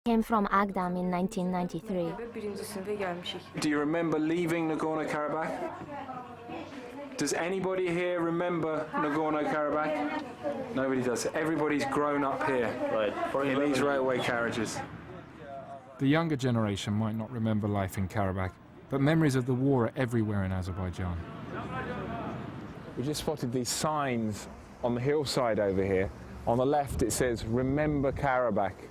Came from Agdam in 1993. Do you remember leaving Nagorno-Karabakh? Does anybody here remember Nagorno-Karabakh? Nobody does. Everybody's grown up here, in these railway carriages. The younger generation might not remember life in Karabakh, but memories of the war are everywhere in Azerbaijan. We just spotted these signs on the hillside over here. On the left it says, "Remember Karabakh."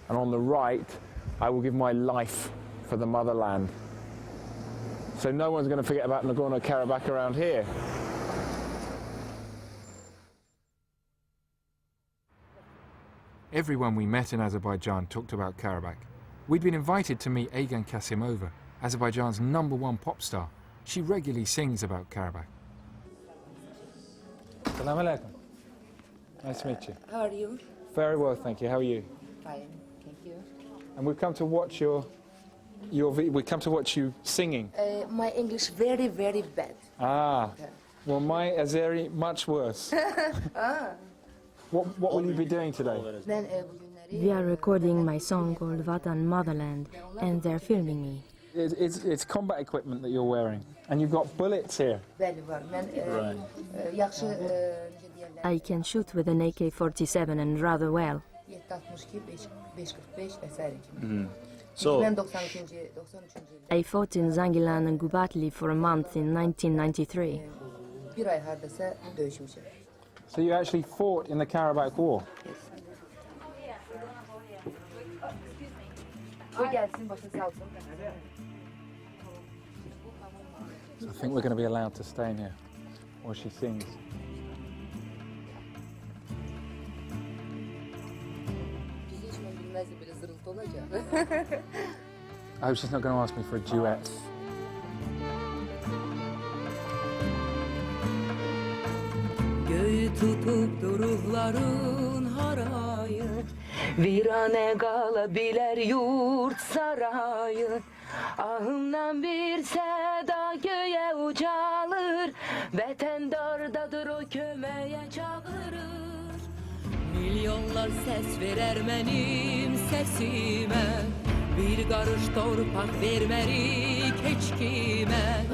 And on the right, "I will give my life for the motherland." So no one's going to forget about Nagorno-Karabakh around here. Everyone we met in Azerbaijan talked about Karabakh. We'd been invited to meet Aygan Kasimova, Azerbaijan's #1 pop star. She regularly sings about Karabakh. Assalamu alaikum. Nice to meet you. How are you? Very well, thank you. How are you? Fine, thank you. And we've come to watch we come to watch you singing. My English very, very bad. Ah, well, my Azeri much worse. What will you be doing today? We are recording my song called Vatan Motherland, and they're filming me. It's combat equipment that you're wearing, and you've got bullets here. I can shoot with an AK-47 and rather well. So, I fought in Zangilan and Gubatli for a month in 1993. So you actually fought in the Karabakh War? So I think we're going to be allowed to stay in here while she sings. I hope she's not going to ask me for a duet. Göğü tutup ruhların harayı, virane kalabilir yurt sarayı. Ahımdan bir seda göğe ucalır, vatan dardadır o kömeye çağırır. Milyonlar ses verer benim sesime, bir karış torpak vermerik hiç kime.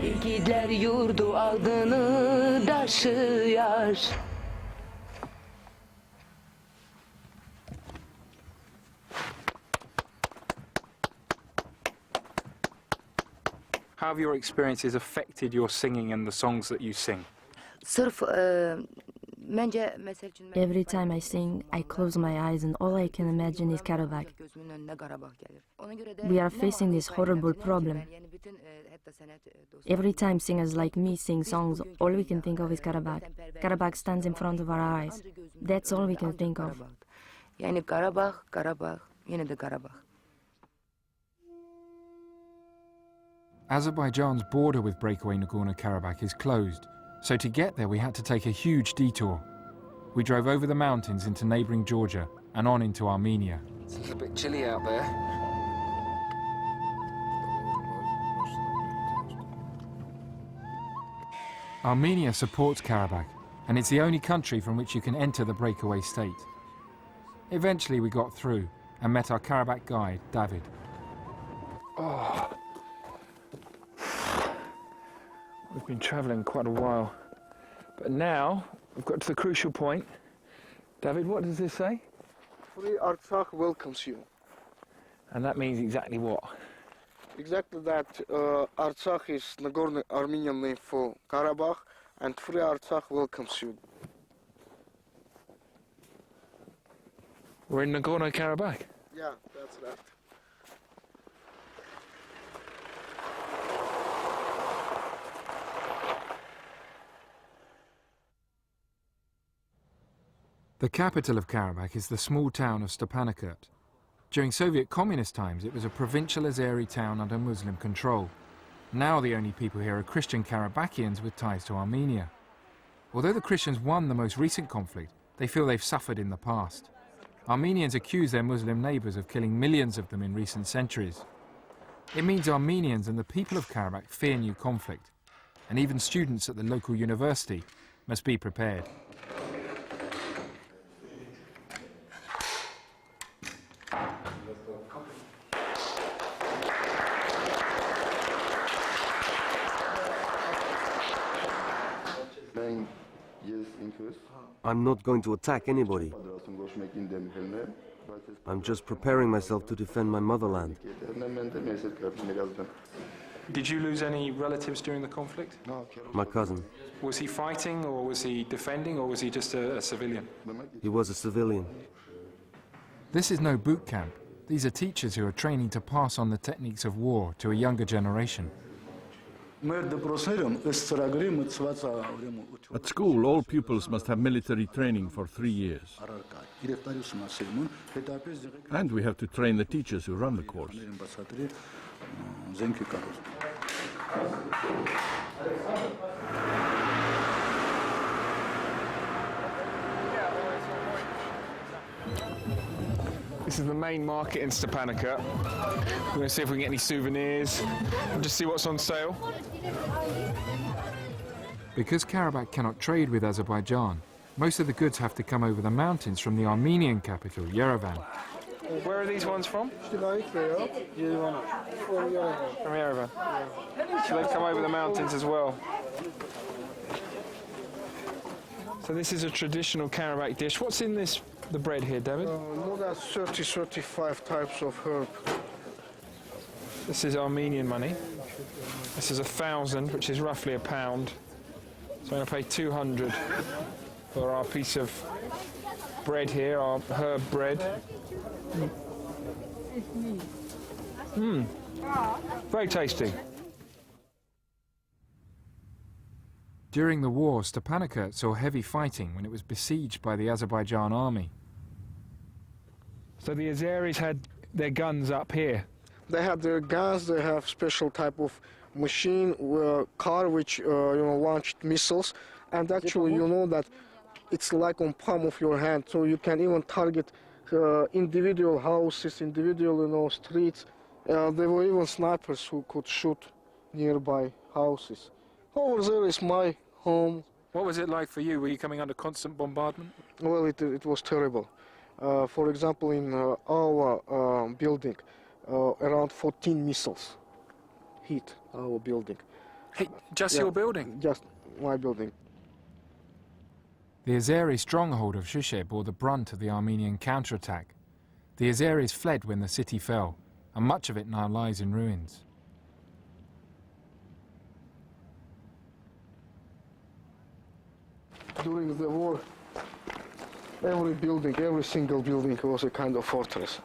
İgidler yurdu adını taşıyar. How have your experiences affected your singing and the songs that you sing? Sırf Every time I sing, I close my eyes and all I can imagine is Karabakh. We are facing this horrible problem. Every time singers like me sing songs, all we can think of is Karabakh. Karabakh stands in front of our eyes. That's all we can think of. Yani Karabakh, yine de Karabakh. Azerbaijan's border with breakaway Nagorno-Karabakh is closed, so to get there we had to take a huge detour. We drove over the mountains into neighbouring Georgia and on into Armenia. It's a little bit chilly out there. Armenia supports Karabakh, and it's the only country from which you can enter the breakaway state. Eventually we got through and met our Karabakh guide, David. Oh. We've been travelling quite a while, but now we've got to the crucial point. David, what does this say? Free Artsakh welcomes you. And that means exactly what? Exactly that. Artsakh is Nagorno-Armenian name for Karabakh, and Free Artsakh welcomes you. We're in Nagorno-Karabakh? Yeah, that's right. The capital of Karabakh is the small town of Stepanakert. During Soviet communist times, it was a provincial Azeri town under Muslim control. Now the only people here are Christian Karabakians with ties to Armenia. Although the Christians won the most recent conflict, they feel they've suffered in the past. Armenians accuse their Muslim neighbours of killing millions of them in recent centuries. It means Armenians and the people of Karabakh fear new conflict, and even students at the local university must be prepared. I'm not going to attack anybody. I'm just preparing myself to defend my motherland. Did you lose any relatives during the conflict? My cousin, Was he fighting, or was he defending, or was he just a civilian? he was a civilian. This is no boot camp. These are teachers who are training to pass on the techniques of war to a younger generation. At school, all pupils must have military training for 3 years. And we have to train the teachers who run the course. This is the main market in Stepanakert. We're going to see if we can get any souvenirs and just see what's on sale. Because Karabakh cannot trade with Azerbaijan, most of the goods have to come over the mountains from the Armenian capital, Yerevan. Where are these ones from? From Yerevan. So they've come over the mountains as well. So this is a traditional Karabakh dish. What's in this, the bread here, David? More than 30-35 types of herb. This is Armenian money. This is 1,000, which is roughly £1. So I'm going to pay 200 for our piece of bread here, our herb bread. Very tasty. During the war, Stepanakert saw heavy fighting when it was besieged by the Azerbaijan army. So the Azeris had their guns up here. They have their guns. They have special type of machine, car which launched missiles, and actually you know that it's like on palm of your hand, so you can even target individual houses, individual streets. There were even snipers who could shoot nearby houses. Over there is my home. What was it like for you? Were you coming under constant bombardment? Well, it was terrible. For example, in our building, around 14 missiles hit our building. Hey, just your building? Just my building. The Azeri stronghold of Shushe bore the brunt of the Armenian counterattack. The Azeris fled when the city fell, and much of it now lies in ruins. During the war, every building, every single building was a kind of fortress.